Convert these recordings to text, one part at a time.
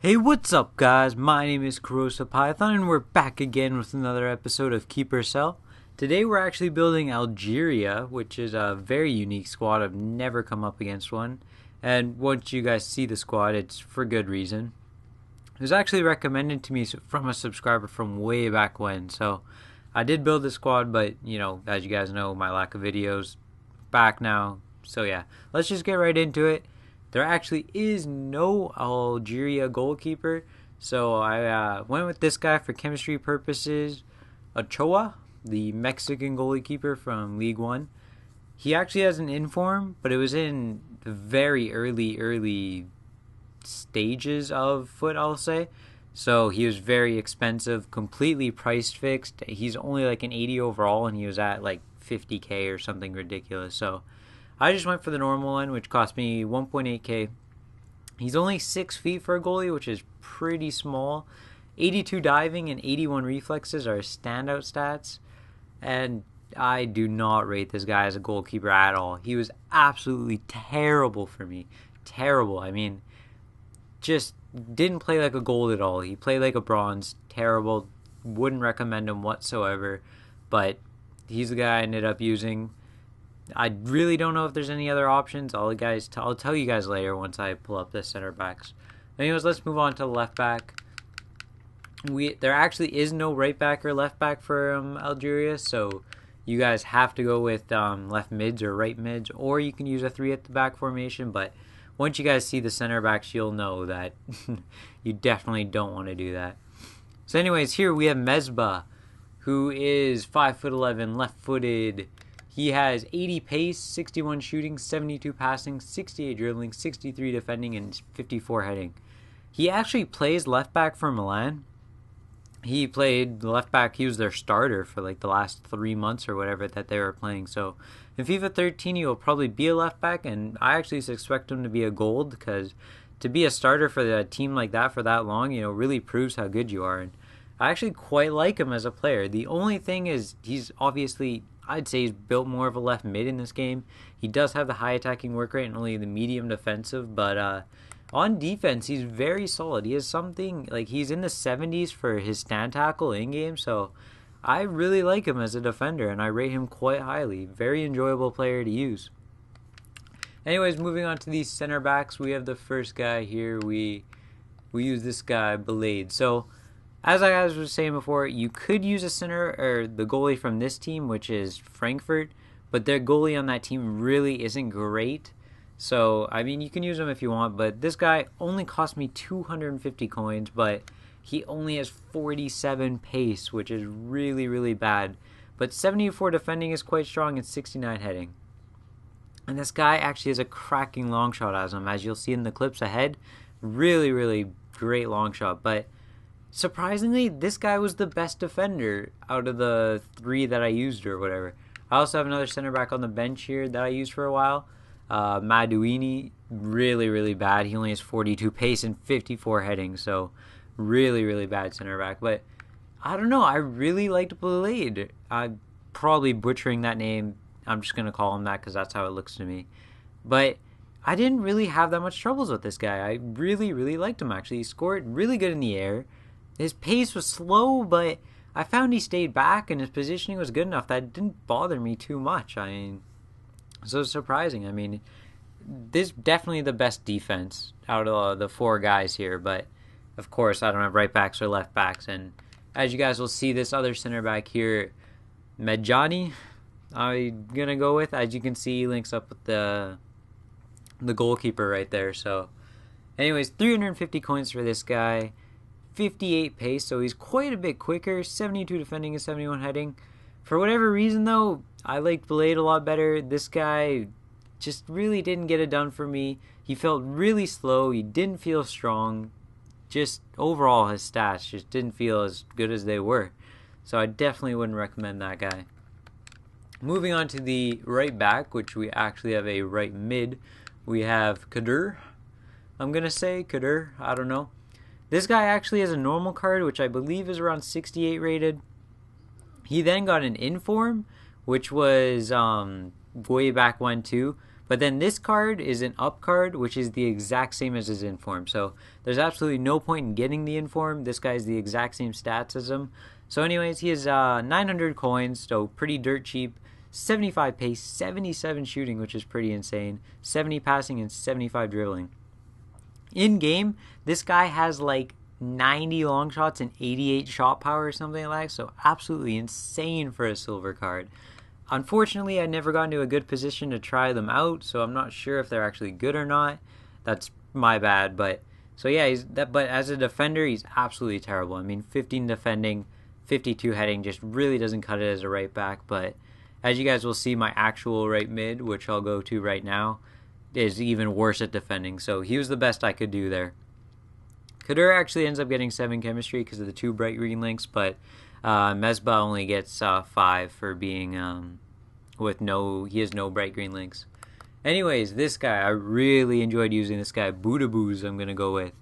Hey, what's up, guys? My name is Corrosa Python, and we're back again with another episode of Keep or Sell. Today, we're actually building Algeria, which is a very unique squad. I've never come up against one, and once you guys see the squad, it's for good reason. It was actually recommended to me from a subscriber from way back when, so I did build the squad, but as you guys know, my lack of videos back now. So yeah, let's just get right into it. There actually is no Algeria goalkeeper, so I went with this guy for chemistry purposes. Ochoa, the Mexican goalkeeper from League One. He actually has an inform, but it was in the very early stages of foot, I'll say. So he was very expensive, completely price fixed. He's only like an 80 overall, and he was at like 50K or something ridiculous. So I just went for the normal one, which cost me 1.8K. He's only 6 feet for a goalie, which is pretty small. 82 diving and 81 reflexes are his standout stats. And I do not rate this guy as a goalkeeper at all. He was absolutely terrible for me. Terrible. I mean, just didn't play like a gold at all. He played like a bronze. Terrible. Wouldn't recommend him whatsoever. But he's the guy I ended up using. I really don't know if there's any other options. I'll tell you guys later once I pull up the center backs. Anyways, let's move on to the left back. There actually is no right back or left back for Algeria, so you guys have to go with left mids or right mids, or you can use a 3 at the back formation. But once you guys see the center backs, you'll know that you definitely don't want to do that. So anyways, here we have Mesbah, who is 5'11", left-footed. He has 80 pace, 61 shooting, 72 passing, 68 dribbling, 63 defending, and 54 heading. He actually plays left back for Milan. He played left back. He was their starter for like the last 3 months or whatever that they were playing. So in FIFA 13, he will probably be a left back, and I actually expect him to be a gold, because to be a starter for a team like that for that long, really proves how good you are. And I actually quite like him as a player. The only thing is he's obviously, I'd say he's built more of a left mid in this game. He does have the high attacking work rate and only the medium defensive, but on defense, he's very solid. He has something, like he's in the 70s for his stand tackle in game, so I really like him as a defender, and I rate him quite highly. Very enjoyable player to use. Anyways, moving on to these center backs, we have the first guy here. We use this guy, Belade. So as I was saying before, you could use a center or the goalie from this team, which is Frankfurt, but their goalie on that team really isn't great. So, I mean, you can use him if you want, but this guy only cost me 250 coins, but he only has 47 pace, which is really bad. But 74 defending is quite strong and 69 heading. And this guy actually has a cracking long shot as him, as you'll see in the clips ahead. Really great long shot, but surprisingly, this guy was the best defender out of the 3 that I used or whatever. I also have another center back on the bench here that I used for a while. Maduini, really bad. He only has 42 pace and 54 heading, so really bad center back. But I don't know, I really liked Blade. I'm probably butchering that name. I'm just going to call him that because that's how it looks to me. But I didn't really have that much troubles with this guy. I really liked him, actually. He scored really good in the air. His pace was slow, but I found he stayed back and his positioning was good enough that it didn't bother me too much. I mean, so surprising. I mean, this is definitely the best defense out of the 4 guys here, but of course I don't have right backs or left backs. And as you guys will see, this other center back here, Medjani, I'm gonna go with. As you can see, he links up with the goalkeeper right there. So anyways, 350 coins for this guy, 58 pace, so he's quite a bit quicker, 72 defending and 71 heading. For whatever reason though, I liked Blade a lot better. This guy just really didn't get it done for me. He felt really slow, he didn't feel strong. Just overall his stats just didn't feel as good as they were. So I definitely wouldn't recommend that guy. Moving on to the right back, which we actually have a right mid. We have Kadir. I'm going to say Kadir, I don't know. This guy actually has a normal card, which I believe is around 68 rated. He then got an inform, which was way back when too. But then this card is an up card, which is the exact same as his inform. So there's absolutely no point in getting the inform. This guy's the exact same stats as him. So anyways, he has 900 coins, so pretty dirt cheap. 75 pace, 77 shooting, which is pretty insane. 70 passing and 75 dribbling. In game, this guy has like 90 long shots and 88 shot power or something like that. So absolutely insane for a silver card. Unfortunately, I never got into a good position to try them out, so I'm not sure if they're actually good or not. That's my bad, but so yeah, but as a defender, he's absolutely terrible. I mean, 15 defending, 52 heading, just really doesn't cut it as a right back. But as you guys will see, my actual right mid, which I'll go to right now, is even worse at defending. So he was the best I could do there. Kadur actually ends up getting 7 chemistry because of the 2 bright green links, but Mesba only gets 5 for being he has no bright green links. Anyways, this guy, I really enjoyed using this guy. Bootaboos, I'm going to go with.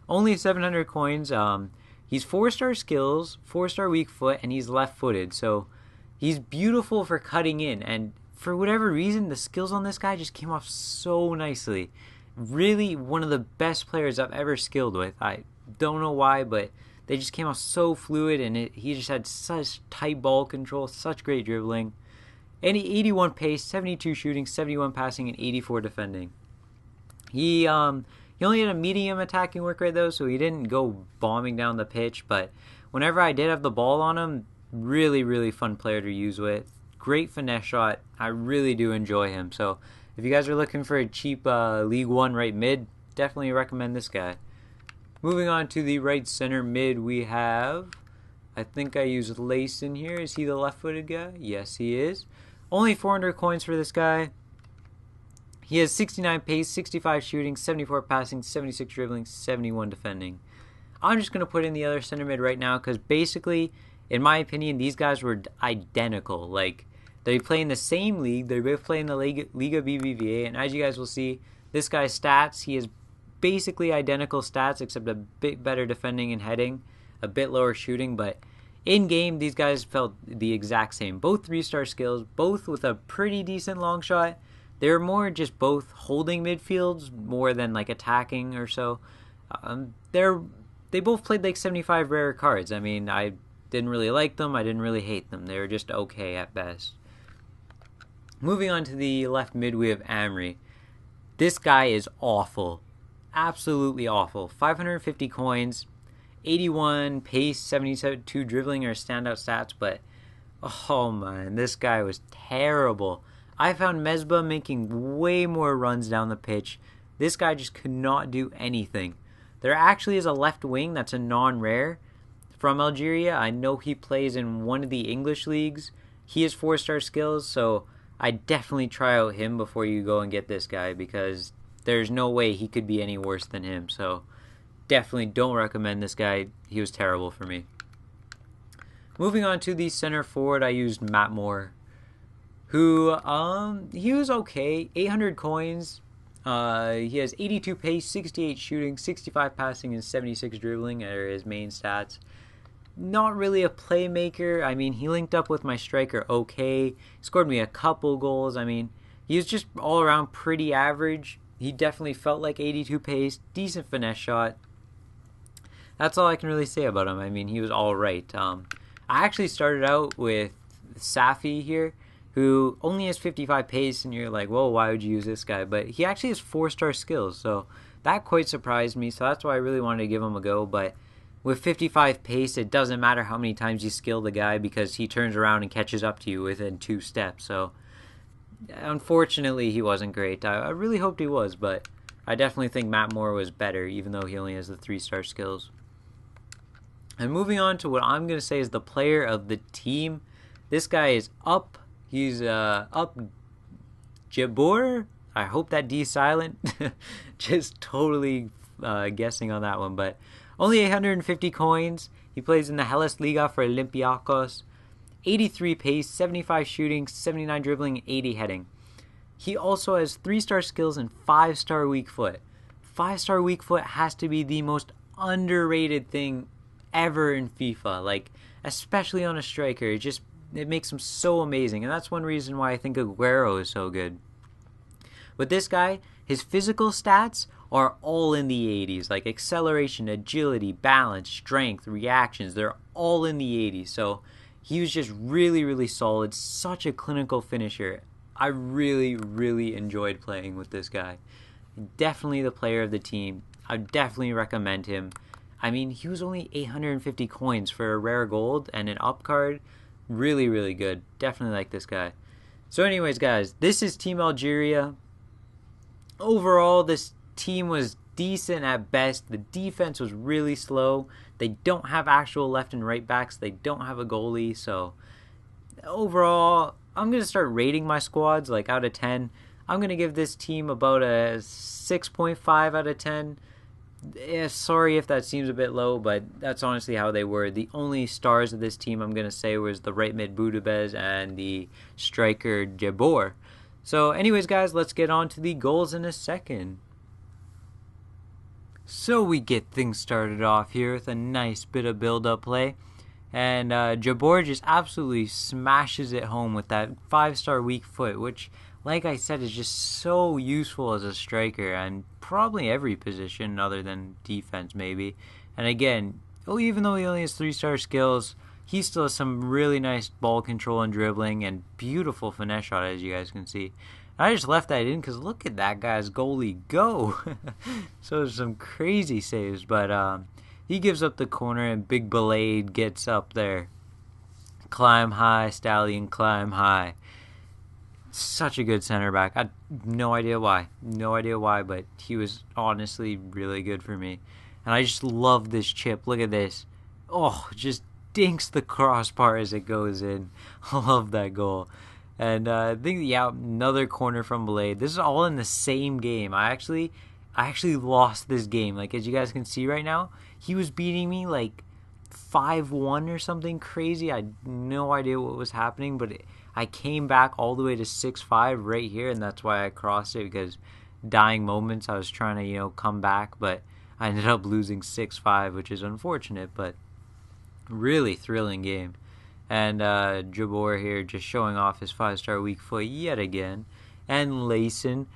Only 700 coins. He's 4-star skills, 4-star weak foot, and he's left-footed. So he's beautiful for cutting in. And for whatever reason, the skills on this guy just came off so nicely. Really one of the best players I've ever skilled with. I don't know why, but they just came off so fluid, and he just had such tight ball control, such great dribbling. And 81 pace, 72 shooting, 71 passing, and 84 defending. He only had a medium attacking work rate though, so he didn't go bombing down the pitch. But whenever I did have the ball on him, really, really fun player to use with. Great finesse shot. I really do enjoy him. So if you guys are looking for a cheap League One right mid, definitely recommend this guy. Moving on to the right center mid, we have, I think I used Lace in here. Is he the left-footed guy? Yes, he is. Only 400 coins for this guy. He has 69 pace, 65 shooting, 74 passing, 76 dribbling, 71 defending. I'm just going to put in the other center mid right now because basically, in my opinion, these guys were identical. Like, they play in the same league. They both play in the Liga BBVA. And as you guys will see, this guy's stats, he has basically identical stats except a bit better defending and heading, a bit lower shooting. But in game, these guys felt the exact same. Both 3-star skills, both with a pretty decent long shot. They were more just both holding midfields more than like attacking or so. They both played like 75 rare cards. I mean, I didn't really like them. I didn't really hate them. They were just okay at best. Moving on to the left mid, we have Amri. This guy is awful. Absolutely awful. 550 coins, 81 pace, 72 dribbling are standout stats, but oh man, this guy was terrible. I found Mesba making way more runs down the pitch. This guy just could not do anything. There actually is a left wing that's a non-rare from Algeria. I know he plays in one of the English leagues. He has 4-star skills, so I definitely try out him before you go and get this guy because there's no way he could be any worse than him. So definitely don't recommend this guy. He was terrible for me. Moving on to the center forward, I used Matt Moore, who he was okay. 800 coins. He has 82 pace, 68 shooting, 65 passing, and 76 dribbling are his main stats. Not really a playmaker. I mean, he linked up with my striker okay. Scored me a couple goals. I mean, he was just all around pretty average. He definitely felt like 82 pace, decent finesse shot. That's all I can really say about him. I mean, he was all right. I actually started out with Safi here, who only has 55 pace, and you're like, well, why would you use this guy? But he actually has 4-star skills, so that quite surprised me, so that's why I really wanted to give him a go. But with 55 pace, it doesn't matter how many times you skill the guy because he turns around and catches up to you within 2 steps. So unfortunately, he wasn't great. I really hoped he was, but I definitely think Matt Moore was better, even though he only has the 3-star skills. And moving on to what I'm going to say is the player of the team. This guy is Up. He's Up Jabor. I hope that D is silent. Just totally guessing on that one. But only 850 coins. He plays in the Hellas Liga for Olympiacos. 83 pace, 75 shooting, 79 dribbling, 80 heading. He also has 3-star skills and 5-star weak foot. 5-star weak foot has to be the most underrated thing ever in FIFA. Like, especially on a striker. It makes him so amazing. And that's one reason why I think Aguero is so good. With this guy, his physical stats are all in the 80s. Like acceleration, agility, balance, strength, reactions, they're all in the 80s. So he was just really, really solid. Such a clinical finisher. I really, really enjoyed playing with this guy. Definitely the player of the team. I definitely recommend him. I mean, he was only 850 coins for a rare gold and an up card. Really, really good. Definitely like this guy. So anyways, guys, this is Team Algeria. Overall, this team was decent at best. The defense was really slow. They don't have actual left and right backs. They don't have a goalie. So overall, I'm going to start rating my squads like out of 10. I'm going to give this team about a 6.5 out of 10. Yeah, sorry if that seems a bit low, but that's honestly how they were. The only stars of this team I'm going to say was the right mid Budabez and the striker Jabor. So anyways, guys, let's get on to the goals in a second. So we get things started off here with a nice bit of build-up play. And Jabor just absolutely smashes it home with that 5-star weak foot, which, like I said, is just so useful as a striker and probably every position other than defense maybe. And again, even though he only has 3-star skills, he still has some really nice ball control and dribbling and beautiful finesse shot, as you guys can see. I just left that in because look at that guy's goalie go. So there's some crazy saves, but he gives up the corner and Big Belade gets up there. Climb high, Stallion, climb high. Such a good center back. I have no idea why. No idea why, but he was honestly really good for me. And I just love this chip. Look at this. Oh, just dinks the crossbar as it goes in. I love that goal. And I think, yeah, another corner from Belade. This is all in the same game. I actually lost this game. Like, as you guys can see right now, he was beating me like 5-1 or something crazy. I had no idea what was happening, but I came back all the way to 6-5 right here, and that's why I crossed it, because dying moments I was trying to, come back, but I ended up losing 6-5, which is unfortunate, but really thrilling game. And Jabor here just showing off his 5-star weak foot yet again. And Layson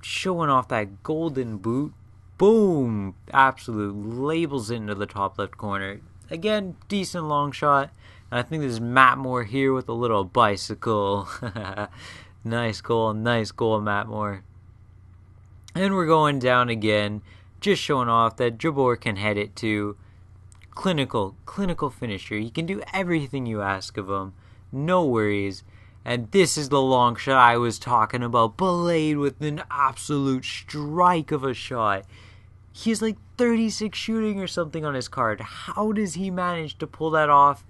showing off that golden boot. Boom! Absolute labels it into the top left corner. Again, decent long shot. And I think this is Matt Moore here with a little bicycle. Nice goal, Matt Moore. And we're going down again. Just showing off that Jabor can head it too. Clinical finisher. He can do everything you ask of him. No worries. And this is the long shot I was talking about. Belade with an absolute strike of a shot. He has like 36 shooting or something on his card. How does he manage to pull that off?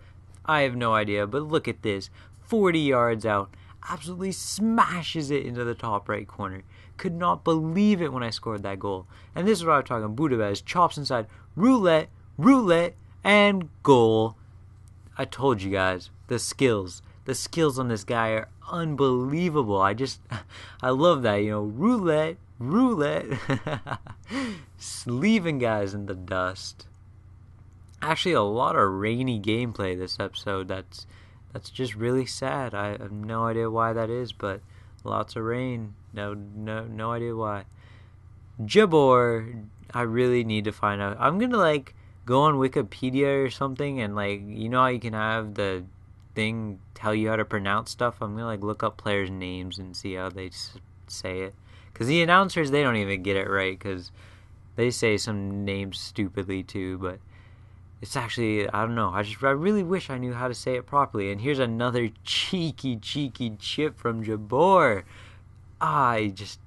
I have no idea. But look at this. 40 yards out. Absolutely smashes it into the top right corner. Could not believe it when I scored that goal. And this is what I'm talking. Budabez chops inside. Roulette, and goal. I told you guys, the skills on this guy are unbelievable. I love that, roulette, leaving guys in the dust. Actually, a lot of rainy gameplay this episode. That's just really sad. I have no idea why that is, but lots of rain. No idea why. Jabor, I really need to find out. I'm gonna go on Wikipedia or something, and how you can have the thing tell you how to pronounce stuff. I'm gonna look up players' names and see how they say it, because the announcers, they don't even get it right, because they say some names stupidly too. But it's actually, I don't know, I really wish I knew how to say it properly. And here's another cheeky chip from Jabor. Just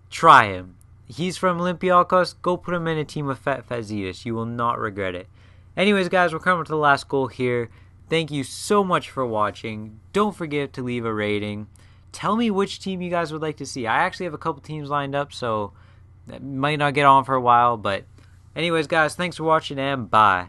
try him. He's from Olympiacos. Go put him in a team of Fat Fazitas. You will not regret it. Anyways, guys, we're coming to the last goal here. Thank you so much for watching. Don't forget to leave a rating. Tell me which team you guys would like to see. I actually have a couple teams lined up, so that might not get on for a while. But anyways, guys, thanks for watching, and bye.